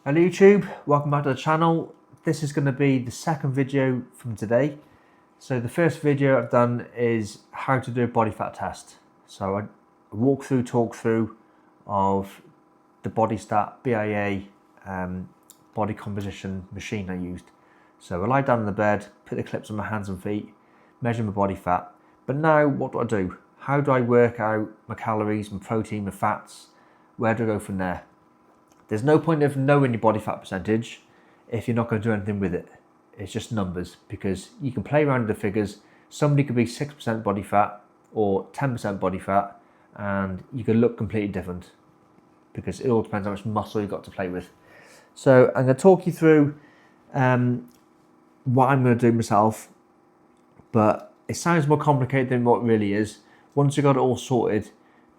Hello YouTube, welcome back to the channel. This is going to be the second video from today. So the first video I've done is how to do a body fat test. So a talk through of the Bodystat BIA body composition machine I used. So I lie down in the bed, put the clips on my hands and feet, measure my body fat. But now what do I do? How do I work out my calories, my protein, my fats? Where do I go from there? There's no point of knowing your body fat percentage if you're not going to do anything with it. It's just numbers, because you can play around with the figures. Somebody could be 6% body fat or 10% body fat, and you could look completely different because it all depends how much muscle you've got to play with. So I'm going to talk you through what I'm going to do myself, but it sounds more complicated than what it really is. Once you've got it all sorted,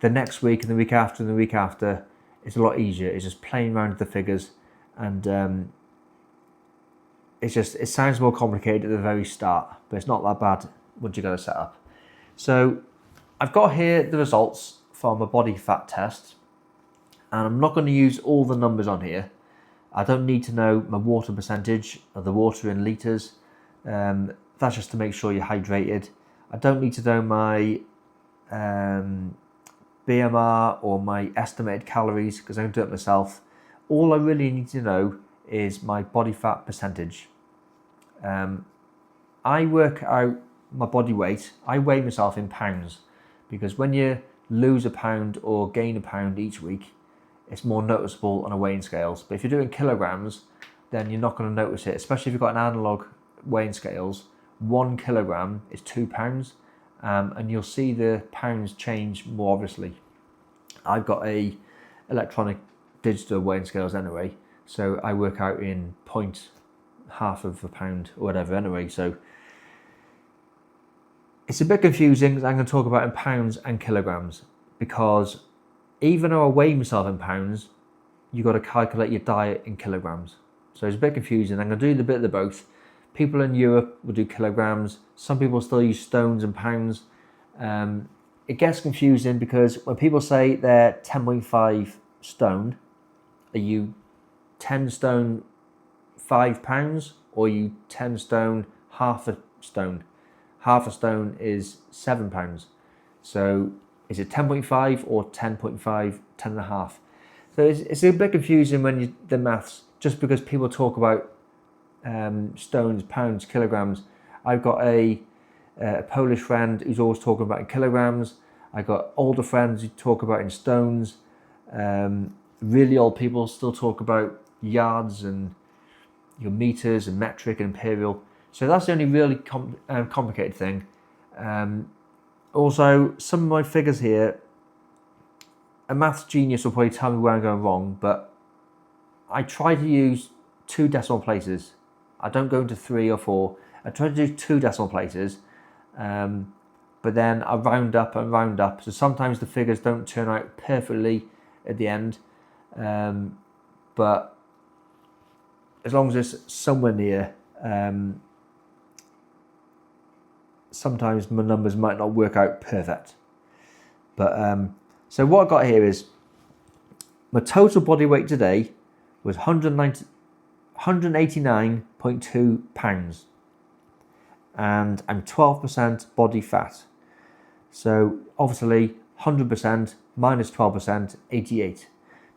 the next week and the week after and the week after, it's a lot easier. It's just playing around with the figures, and it sounds more complicated at the very start, but it's not that bad once you got it set up. So I've got here the results from a body fat test, and I'm not going to use all the numbers on here. I don't need to know my water percentage or the water in litres. That's just to make sure you're hydrated. I don't need to know my BMR or my estimated calories because I can do it myself. All I really need to know is my body fat percentage. I work out my body weight. I weigh myself in pounds, because when you lose a pound or gain a pound each week, it's more noticeable on a weighing scales. But if you're doing kilograms, then you're not going to notice it, especially if you've got an analog weighing scales. 1 kilogram is 2 pounds. And you'll see the pounds change more obviously. I've got a electronic digital weighing scales anyway, so I work out in half of a pound or whatever anyway. So it's a bit confusing because I'm going to talk about in pounds and kilograms, because even though I weigh myself in pounds, you've got to calculate your diet in kilograms. So it's a bit confusing. I'm going to do the bit of the both. People in Europe will do kilograms. Some people still use stones and pounds. It gets confusing because when people say they're 10.5 stone, are you 10 stone 5 pounds, or are you 10 stone half a stone? Half a stone is 7 pounds. So is it 10.5 or 10.5, 10 and a half? So it's a bit confusing when the maths, just because people talk about stones, pounds, kilograms. I've got a Polish friend who's always talking about in kilograms. I've got older friends who talk about in stones. Really old people still talk about yards and your meters and metric and imperial. So that's the only really complicated thing. Also, some of my figures here, a maths genius will probably tell me where I'm going wrong, but I try to use 2 decimal places. I don't go into 3 or 4. I try to do 2 decimal places, but then I round up and round up. So sometimes the figures don't turn out perfectly at the end, but as long as it's somewhere near, sometimes my numbers might not work out perfect. But so what I got here is my total body weight today was 189.2 pounds, and I'm 12% body fat. So obviously 100% minus 12%, 88.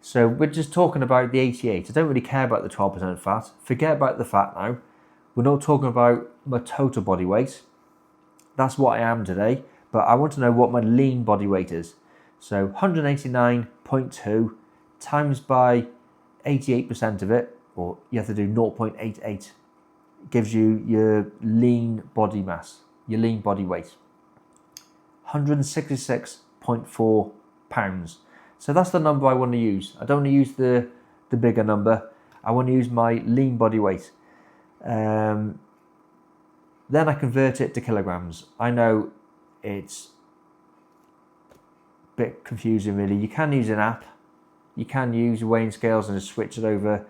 So we're just talking about the 88. I don't really care about the 12% fat. Forget about the fat now. We're not talking about my total body weight. That's what I am today, but I want to know what my lean body weight is. So 189.2 times by 88% of it, or you have to do 0.88, gives you your lean body mass, your lean body weight. 166.4 pounds. So that's the number I want to use. I don't want to use the bigger number. I want to use my lean body weight. Then I convert it to kilograms. I know it's a bit confusing really. You can use an app. You can use weighing scales and just switch it over.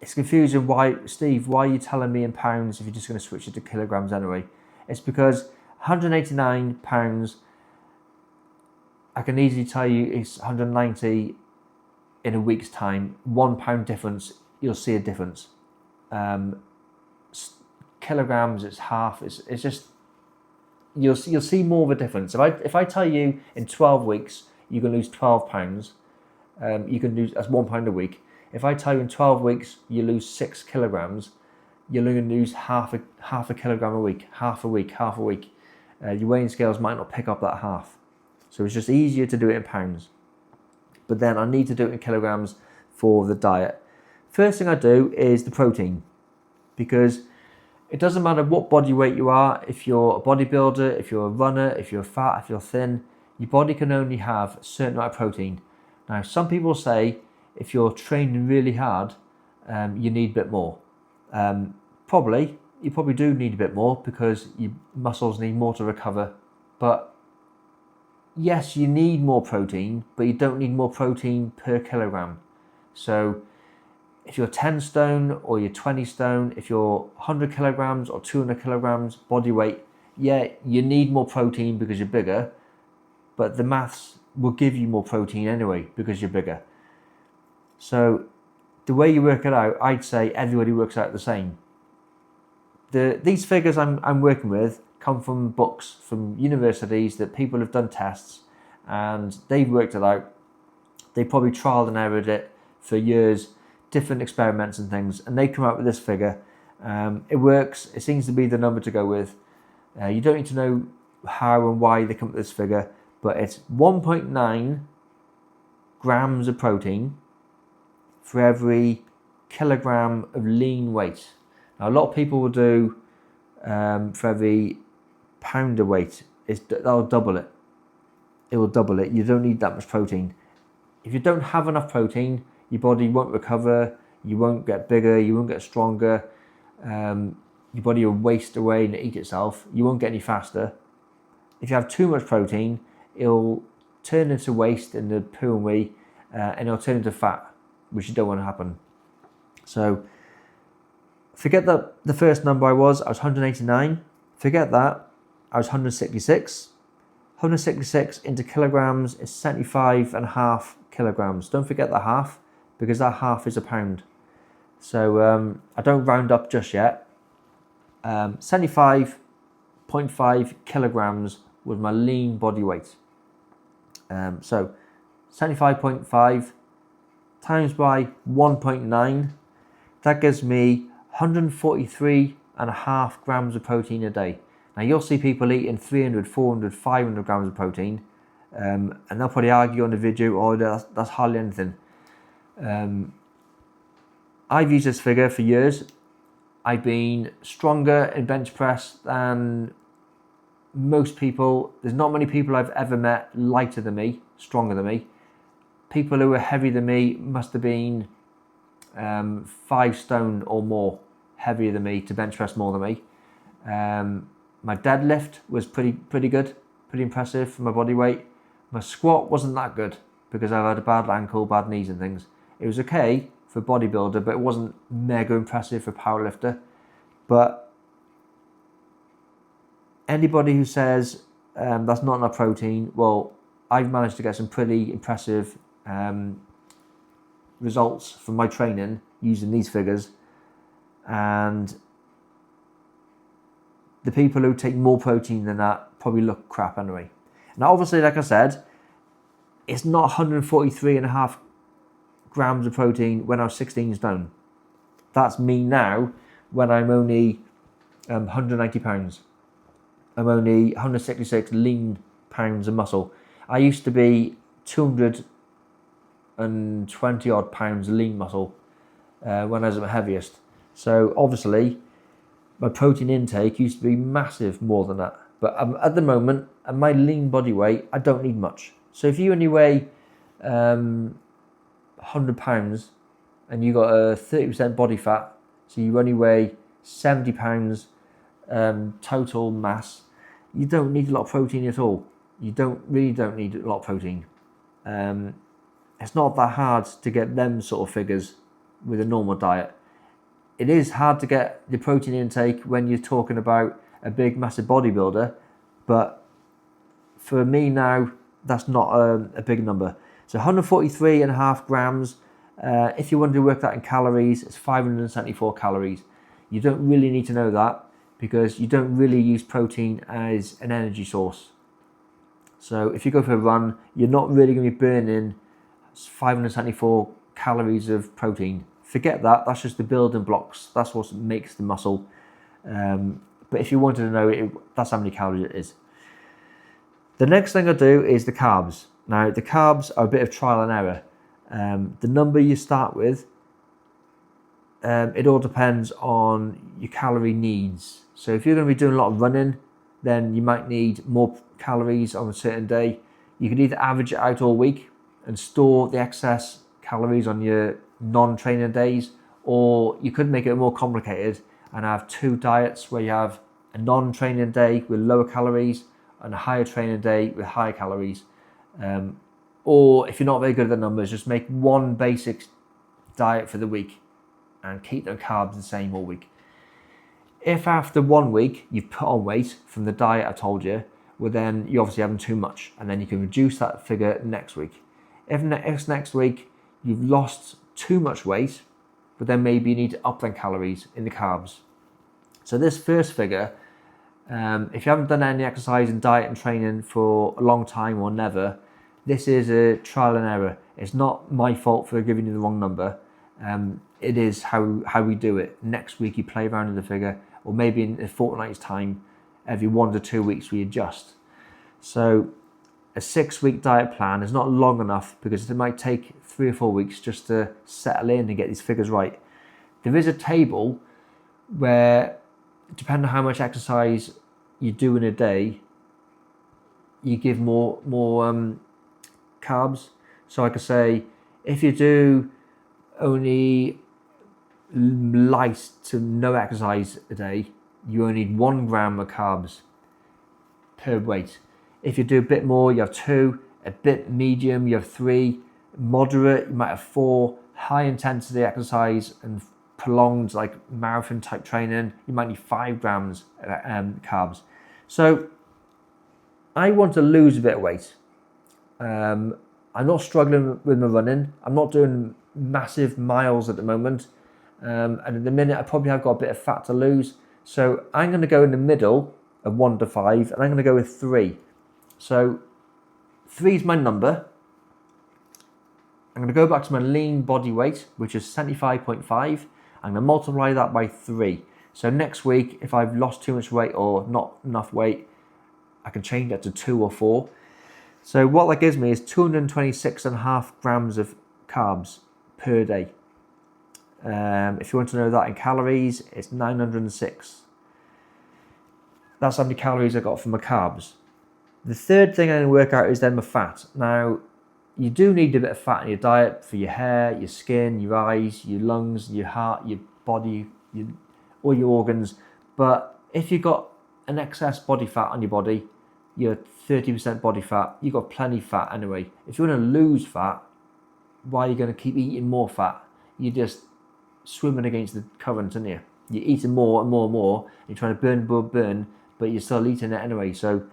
It's confusing. Steve, why are you telling me in pounds if you're just going to switch it to kilograms anyway? It's because 189 pounds, I can easily tell you it's 190 in a week's time, 1 pound difference, you'll see a difference. Kilograms, it's half. It's just you'll see more of a difference. If I tell you in 12 weeks you can lose 12 pounds, you can lose, that's 1 pound a week. If I tell you in 12 weeks you lose 6 kilograms, you're going to lose half a kilogram a week, half a week. Your weighing scales might not pick up that half. So it's just easier to do it in pounds. But then I need to do it in kilograms for the diet. First thing I do is the protein, because it doesn't matter what body weight you are. If you're a bodybuilder, if you're a runner, if you're fat, if you're thin, your body can only have a certain amount of protein. Now, some people say if you're training really hard, you need a bit more. You probably do need a bit more because your muscles need more to recover. But yes, you need more protein, but you don't need more protein per kilogram. So if you're 10 stone or you're 20 stone, if you're 100 kilograms or 200 kilograms body weight, yeah, you need more protein because you're bigger, but the maths will give you more protein anyway because you're bigger. So the way you work it out, I'd say everybody works out the same. These figures I'm working with come from books, from universities that people have done tests and they've worked it out. They probably trialed and errored it for years, different experiments and things, and they come out with this figure. It works. It seems to be the number to go with. You don't need to know how and why they come up with this figure, but it's 1.9 grams of protein for every kilogram of lean weight. Now, a lot of people will do for every pound of weight, that'll double it. It will double it. You don't need that much protein. If you don't have enough protein, your body won't recover, you won't get bigger, you won't get stronger, your body will waste away and eat itself, you won't get any faster. If you have too much protein, it'll turn into waste in the poo and wee, and it'll turn into fat, which you don't want to happen. So forget that the first number I was 189, forget that, I was 166. 166 into kilograms is 75.5 kilograms. Don't forget the half, because that half is a pound. So I don't round up just yet. 75.5 kilograms was my lean body weight. So 75.5 times by 1.9, that gives me 143.5 grams of protein a day. Now you'll see people eating 300, 400, 500 grams of protein, and they'll probably argue on the video, oh, that's hardly anything. I've used this figure for years. I've been stronger in bench press than most people. There's not many people I've ever met lighter than me, stronger than me. People who are heavier than me must have been 5 stone or more heavier than me to bench press more than me. My deadlift was pretty good, pretty impressive for my body weight. My squat wasn't that good because I've had a bad ankle, bad knees and things. It was okay for a bodybuilder, but it wasn't mega impressive for a powerlifter. But anybody who says that's not enough protein, well, I've managed to get some pretty impressive results from my training using these figures, and the people who take more protein than that probably look crap anyway. Now, obviously, like I said, it's not 143.5 grams of protein when I was 16 stone. That's me now when I'm only 190 pounds. I'm only 166 lean pounds of muscle. I used to be 220 odd pounds lean muscle when I was at my heaviest. So obviously, my protein intake used to be massive more than that. But at the moment, at my lean body weight, I don't need much. So if you only weigh 100 pounds and you got a 30% body fat, so you only weigh 70 pounds total mass, you don't need a lot of protein at all. You really don't need a lot of protein. It's not that hard to get them sort of figures with a normal diet. It is hard to get the protein intake when you're talking about a big, massive bodybuilder, but for me now, that's not a big number. So 143.5 grams. If you want to work that in calories, it's 574 calories. You don't really need to know that because you don't really use protein as an energy source. So if you go for a run, you're not really going to be burning 574 calories of protein. Forget that. That's just the building blocks. That's what makes the muscle. But if you wanted to know it, that's how many calories it is. The next thing I do is the carbs. Now, the carbs are a bit of trial and error. The number you start with, it all depends on your calorie needs. So if you're going to be doing a lot of running, then you might need more calories on a certain day. You can either average it out all week and store the excess calories on your non-training days, or you could make it more complicated and have two diets where you have a non-training day with lower calories and a higher training day with higher calories. Or if you're not very good at the numbers, just make one basic diet for the week and keep the carbs the same all week. If after 1 week you've put on weight from the diet I told you, well then you're obviously having too much, and then you can reduce that figure next week. If next week you've lost too much weight, but then maybe you need to up them calories in the carbs. So this first figure, if you haven't done any exercise and diet and training for a long time or never, this is a trial and error. It's not my fault for giving you the wrong number. It is how we do it. Next week you play around with the figure, or maybe in a fortnight's time, every 1 to 2 weeks we adjust. So a 6-week diet plan is not long enough because it might take 3 or 4 weeks just to settle in and get these figures right. There is a table where, depending on how much exercise you do in a day, you give more carbs. So I could say, if you do only light to no exercise a day, you only need 1 gram of carbs per weight. If you do a bit more, you have 2, a bit medium, you have 3, moderate, you might have 4, high intensity exercise and prolonged like marathon type training, you might need 5 grams carbs. So I want to lose a bit of weight. I'm not struggling with my running. I'm not doing massive miles at the moment. And at the minute, I probably have got a bit of fat to lose. So I'm going to go in the middle of 1 to 5, and I'm going to go with 3. So 3 is my number. I'm going to go back to my lean body weight, which is 75.5. I'm going to multiply that by 3. So next week, if I've lost too much weight or not enough weight, I can change that to 2 or 4. So what that gives me is 226.5 grams of carbs per day. If you want to know that in calories, it's 906. That's how many calories I got from my carbs. The third thing I'm going to work out is then my fat. Now, you do need a bit of fat in your diet for your hair, your skin, your eyes, your lungs, your heart, your body, all your organs. But if you've got an excess body fat on your body, you're 30% body fat, you've got plenty of fat anyway. If you want to lose fat, why are you going to keep eating more fat? You're just swimming against the current, aren't you? You're eating more and more and more. You're trying to burn, but you're still eating it anyway. So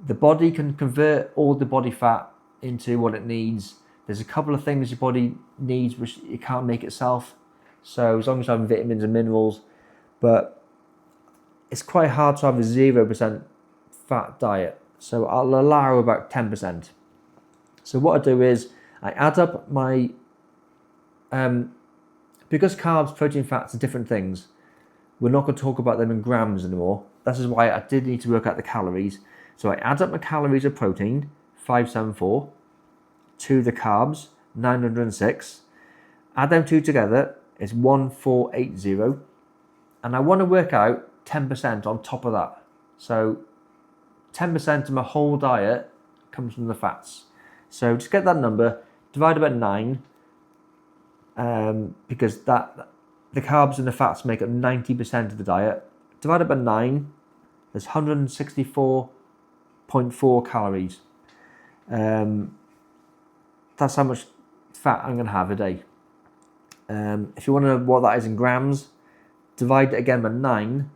the body can convert all the body fat into what it needs. There's a couple of things your body needs which it can't make itself. So as long as you're having vitamins and minerals, but it's quite hard to have a 0% fat diet. So I'll allow about 10%. So what I do is I add up my, because carbs, protein, fats are different things, we're not going to talk about them in grams anymore. This is why I did need to work out the calories. So I add up my calories of protein, 574, to the carbs, 906. Add them two together, it's 1480. And I want to work out 10% on top of that. So 10% of my whole diet comes from the fats. So just get that number, divide by 9, because the carbs and the fats make up 90% of the diet. Divided by 9, there's 164.4 calories. That's how much fat I'm going to have a day. If you want to know what that is in grams, divide it again by 9,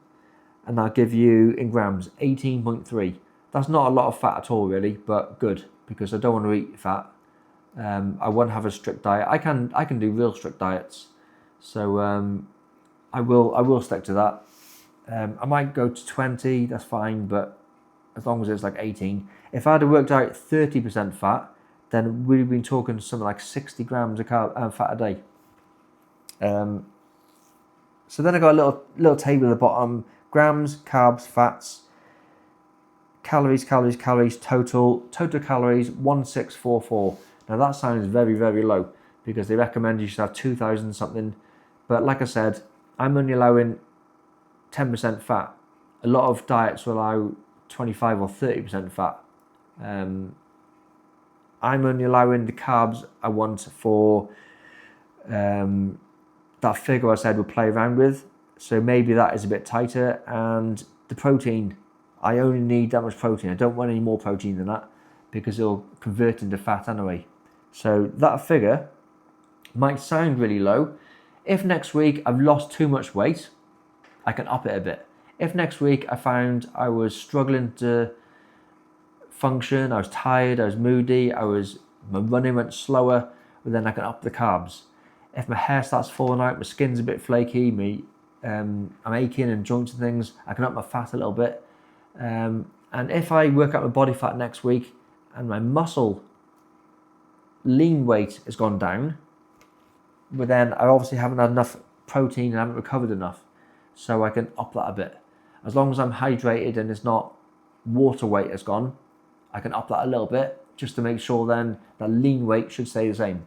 and that'll give you in grams 18.3. That's not a lot of fat at all, really, but good, because I don't want to eat fat. I won't have a strict diet. I can do real strict diets, so I will stick to that. I might go to 20, that's fine, but as long as it's like 18. If I had worked out 30% fat, then we've been talking something like 60 grams of fat a day. So then I got a little table at the bottom: grams, carbs, fats, calories, total calories 1644. Now that sounds very, very low because they recommend you should have 2000 something. But like I said, I'm only allowing 10% fat. A lot of diets will allow 25 or 30% fat. I'm only allowing the carbs I want for that figure I said we'll play around with. So maybe that is a bit tighter. And the protein, I only need that much protein. I don't want any more protein than that because it'll convert into fat anyway. So that figure might sound really low. If next week I've lost too much weight, I can up it a bit. If next week I found I was struggling to function, I was tired, I was moody, my running went slower, well, then I can up the carbs. If my hair starts falling out, my skin's a bit flaky, I'm aching and joints and things, I can up my fat a little bit. And if I work out my body fat next week and my muscle lean weight has gone down, but then I obviously haven't had enough protein and haven't recovered enough, so I can up that a bit. As long as I'm hydrated and it's not water weight has gone, I can up that a little bit just to make sure then that lean weight should stay the same.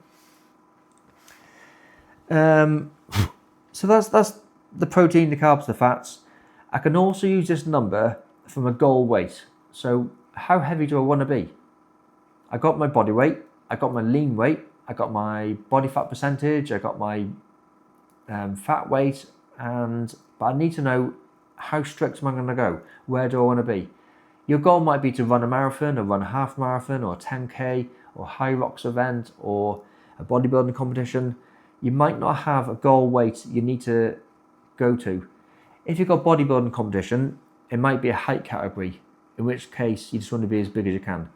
So that's the protein, the carbs, the fats. I can also use this number from a goal weight. So how heavy do I want to be? I got my body weight, I got my lean weight, I got my body fat percentage, I got my fat weight, but I need to know how strict am I going to go? Where do I want to be? Your goal might be to run a marathon or run a half marathon or a 10K or a high rocks event or a bodybuilding competition. You might not have a goal weight you need to go to. If you've got bodybuilding competition, it might be a height category, in which case you just want to be as big as you can.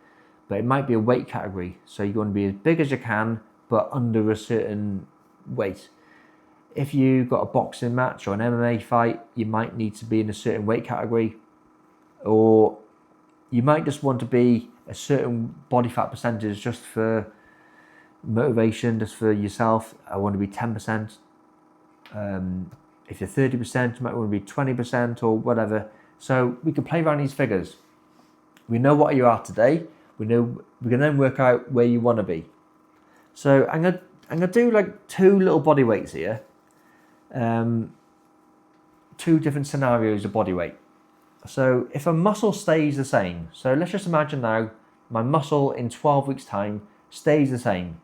But it might be a weight category, so you want to be as big as you can, but under a certain weight. If you've got a boxing match or an MMA fight, you might need to be in a certain weight category, or you might just want to be a certain body fat percentage just for motivation, just for yourself. I want to be 10%. If you're 30%, you might want to be 20% or whatever. So we can play around these figures. We know what you are today. We can then work out where you want to be. So I'm gonna do like two little body weights here. Two different scenarios of body weight. So if a muscle stays the same, so let's just imagine now my muscle in 12 weeks time stays the same.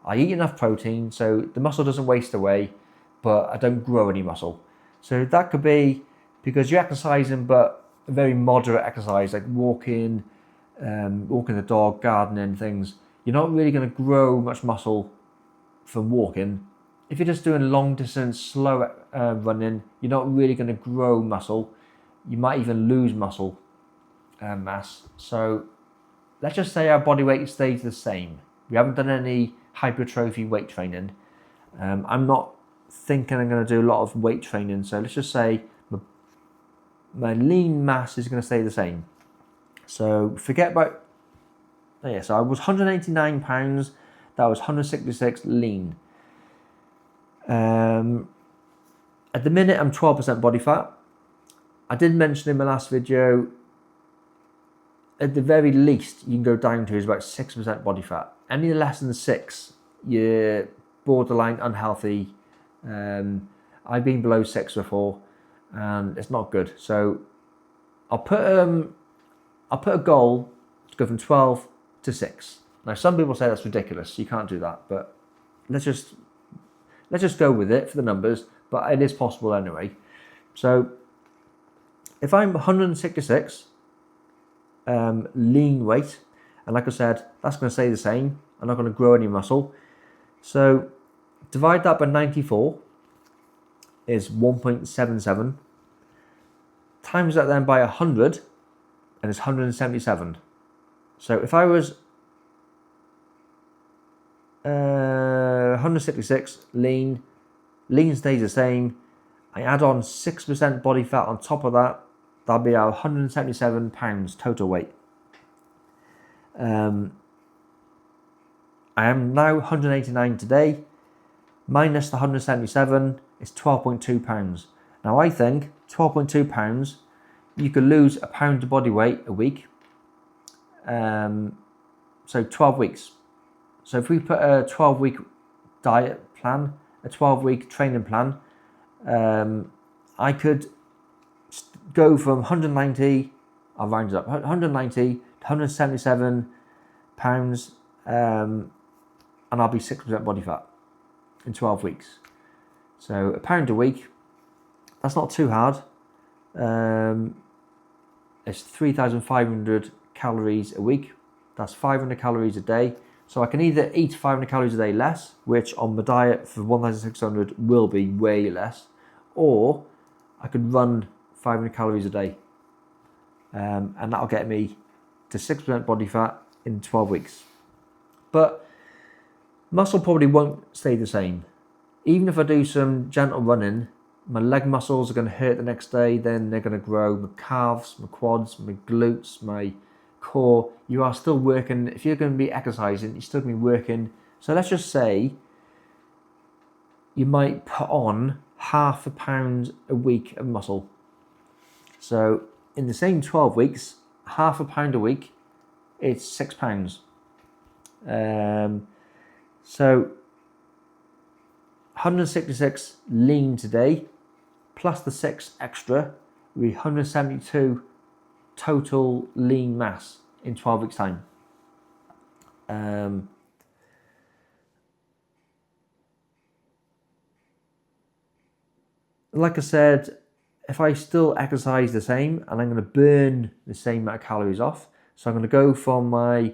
I eat enough protein so the muscle doesn't waste away, but I don't grow any muscle. So that could be because you're exercising, but a very moderate exercise like walking the dog, gardening, things. You're not really going to grow much muscle from walking. If you're just doing long distance, slow running, you're not really going to grow muscle. You might even lose muscle mass. So let's just say our body weight stays the same. We haven't done any hypertrophy weight training. I'm not thinking I'm going to do a lot of weight training. So let's just say my lean mass is going to stay the same. So forget about, so I was 189 pounds. That was 166 lean. At the minute, I'm 12% body fat. I did mention in my last video, at the very least, you can go down to is about 6% body fat. Any less than 6, you're borderline unhealthy. I've been below 6 before, and it's not good. So I'll put a goal to go from 12 to 6. Now, some people say that's ridiculous. You can't do that, but let's just go with it for the numbers. But it is possible anyway. So if I'm 166 lean weight, and like I said, that's going to stay the same. I'm not going to grow any muscle. So divide that by 94 is 1.77. Times that then by 100, and it's 177. So if I was 166 lean. Lean stays the same. I add on 6% body fat on top of that. That'll be our 177 pounds total weight. I am now 189 today. Minus the 177 is 12.2 pounds. Now I think 12.2 pounds, you could lose a pound of body weight a week. So 12 weeks. So if we put a 12-week diet plan, a 12-week training plan, I could go from 190, I'll round it up, 190 to 177 pounds, and I'll be 6% body fat in 12 weeks. So a pound a week, that's not too hard. It's 3,500 calories a week. That's 500 calories a day. So I can either eat 500 calories a day less, which on my diet for 1,600 will be way less, or I could run 500 calories a day. And that'll get me to 6% body fat in 12 weeks. But muscle probably won't stay the same. Even if I do some gentle running, my leg muscles are going to hurt the next day, then they're going to grow. My calves, my quads, my glutes, my core, you are still working. If you're going to be exercising, you're still going to be working. So let's just say you might put on half a pound a week of muscle. So in the same 12 weeks, half a pound a week, it's 6 pounds. So 166 lean today, plus the 6 extra, will be 172 total lean mass in 12 weeks time. Like I said, if I still exercise the same, and I'm going to burn the same amount of calories off, so I'm going to go from my,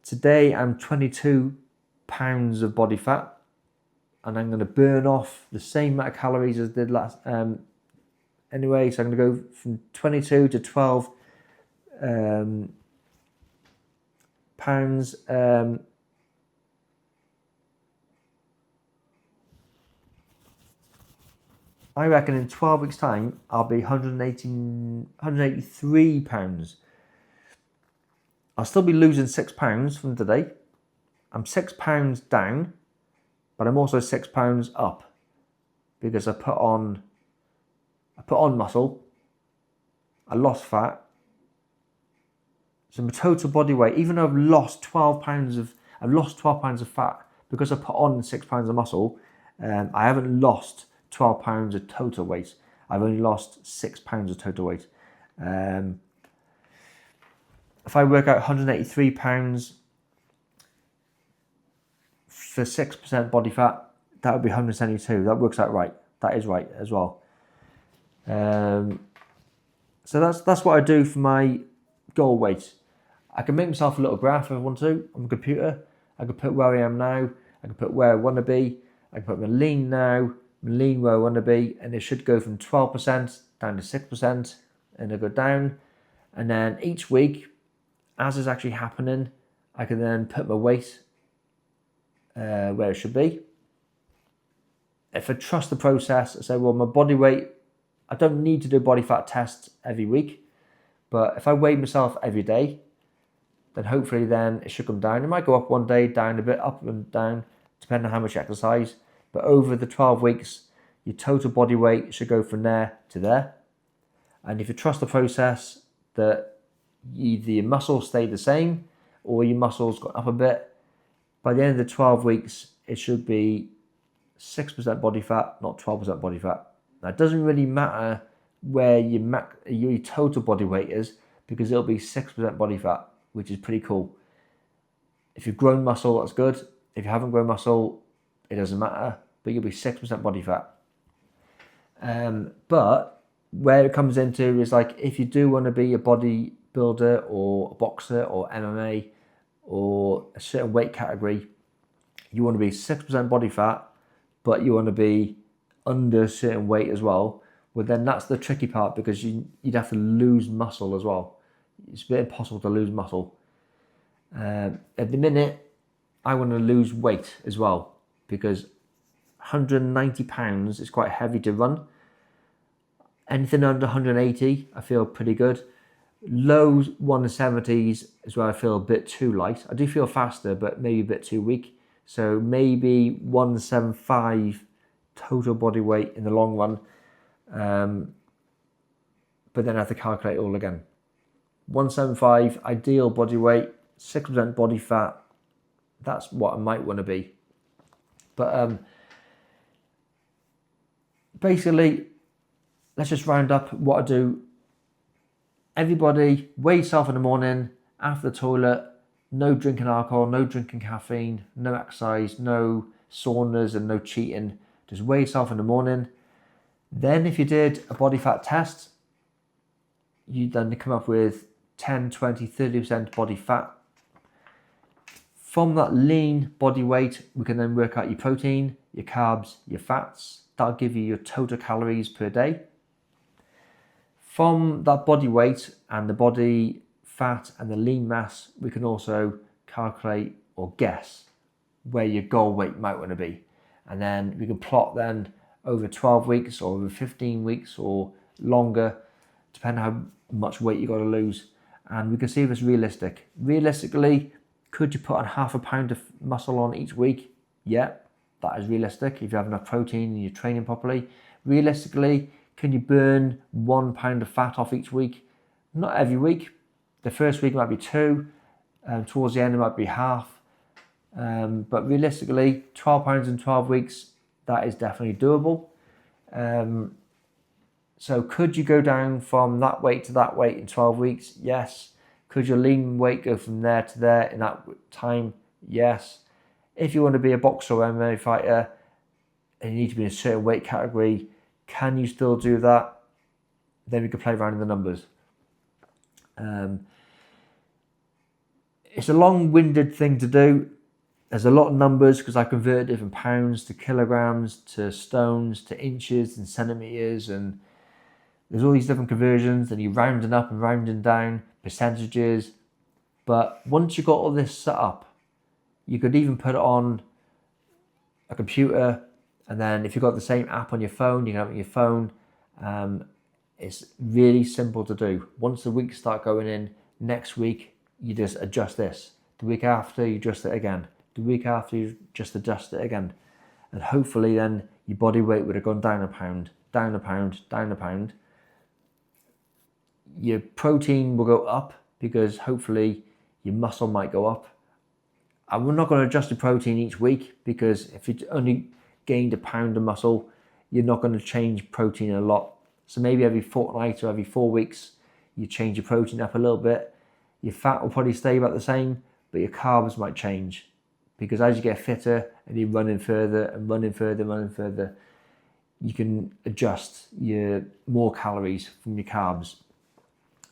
today I'm 22 pounds of body fat, and I'm going to burn off the same amount of calories as I did last, anyway, so I'm going to go from 22 to 12 pounds. I reckon in 12 weeks time, I'll be 183 pounds. I'll still be losing 6 pounds from today. I'm 6 pounds down, but I'm also 6 pounds up because I put on muscle, I lost fat. So my total body weight, even though I've lost 12 pounds of fat because I put on 6 pounds of muscle, I haven't lost 12 pounds of total weight. I've only lost 6 pounds of total weight. If I work out 183 pounds for 6% body fat, that would be 172. That works out right. That is right as well. So that's what I do for my goal weight. I can make myself a little graph if I want to on the computer. I can put where I am now. I can put where I want to be. I can put my lean now, my lean where I want to be, and it should go from 12% down to 6%, and it'll go down. And then each week, as is actually happening, I can then put my weight where it should be. If I trust the process, I say, well, my body weight, I don't need to do body fat tests every week, but if I weigh myself every day, then hopefully then it should come down. It might go up one day, down a bit, up and down, depending on how much you exercise. But over the 12 weeks, your total body weight should go from there to there. And if you trust the process that either your muscles stay the same or your muscles got up a bit, by the end of the 12 weeks, it should be 6% body fat, not 12% body fat. Now, it doesn't really matter where your total body weight is because it'll be 6% body fat, which is pretty cool. If you've grown muscle, that's good. If you haven't grown muscle, it doesn't matter, but you'll be 6% body fat. But where it comes into is like, if you do want to be a bodybuilder or a boxer or MMA or a certain weight category, you want to be 6% body fat, but you want to be under a certain weight as well. Well, then that's the tricky part because you'd have to lose muscle as well. It's a bit impossible to lose muscle. At the minute, I want to lose weight as well, because 190 pounds is quite heavy to run. Anything under 180, I feel pretty good. Low 170s is where I feel a bit too light. I do feel faster, but maybe a bit too weak. So maybe 175 total body weight in the long run. But then I have to calculate all again. 175 ideal body weight, 6% body fat. That's what I might want to be. But basically, let's just round up what I do. Everybody, weigh yourself in the morning, after the toilet, no drinking alcohol, no drinking caffeine, no exercise, no saunas and no cheating. Just weigh yourself in the morning. Then if you did a body fat test, you then come up with 10, 20, 30% body fat. From that lean body weight, we can then work out your protein, your carbs, your fats. That'll give you your total calories per day. From that body weight and the body fat and the lean mass, we can also calculate or guess where your goal weight might want to be. And then we can plot then over 12 weeks or over 15 weeks or longer, depending on how much weight you've got to lose. And we can see if it's realistic. Realistically, could you put on half a pound of muscle on each week? Yeah, that is realistic if you have enough protein and you're training properly. Realistically, can you burn 1 pound of fat off each week? Not every week. The first week might be 2, towards the end it might be half. But realistically, 12 pounds in 12 weeks, that is definitely doable. So could you go down from that weight to that weight in 12 weeks? Yes. Could your lean weight go from there to there in that time? Yes. If you want to be a boxer or MMA fighter and you need to be in a certain weight category, can you still do that? Then we could play around in the numbers. It's a long-winded thing to do. There's a lot of numbers because I convert different pounds to kilograms, to stones, to inches and centimeters, and there's all these different conversions, and you're rounding up and rounding down percentages. But once you've got all this set up, you could even put it on a computer, and then if you've got the same app on your phone, you can have it on your phone. It's really simple to do. Once the weeks start going in, next week you just adjust this. The week after you adjust it again. The week after you just adjust it again. And hopefully then your body weight would have gone down a pound, down a pound, down a pound. Your protein will go up because hopefully your muscle might go up. I'm not going to adjust the protein each week because if you only gained a pound of muscle, you're not going to change protein a lot. So maybe every fortnight or every 4 weeks, you change your protein up a little bit. Your fat will probably stay about the same, but your carbs might change because as you get fitter and you're running further and running further and running further, you can adjust your more calories from your carbs.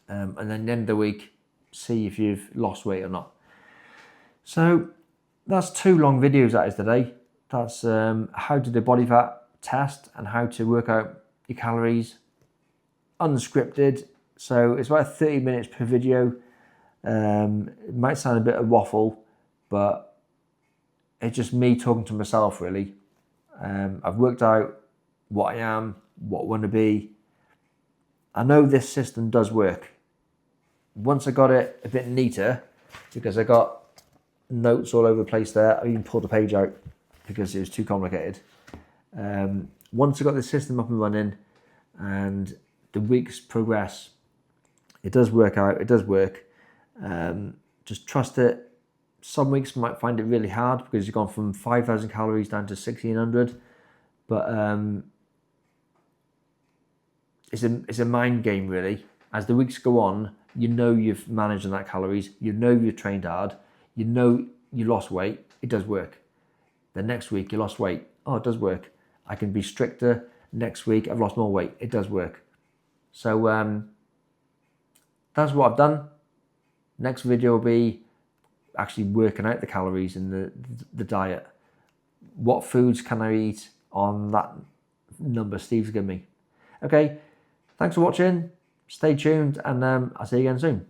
And then at the end of the week, see if you've lost weight or not. So that's 2 long videos that is today. That's how to do body fat test and how to work out your calories, unscripted. So it's about 30 minutes per video. It might sound a bit of waffle, but it's just me talking to myself really. I've worked out what I am, what I want to be. I know this system does work. Once I got it a bit neater, because I got notes all over the place there, I even pulled the page out because it was too complicated. Once I got the system up and running and the weeks progress, it does work out, it does work. Just trust it. Some weeks you might find it really hard because you've gone from 5,000 calories down to 1,600, but it's a mind game really. As the weeks go on, you know you've managed on that calories, you know you've trained hard, you know you lost weight, it does work. The next week you lost weight, oh, it does work. I can be stricter. Next week I've lost more weight, it does work. So that's what I've done. Next video will be actually working out the calories in the diet. What foods can I eat on that number Steve's given me? Okay, thanks for watching. Stay tuned, and I'll see you again soon.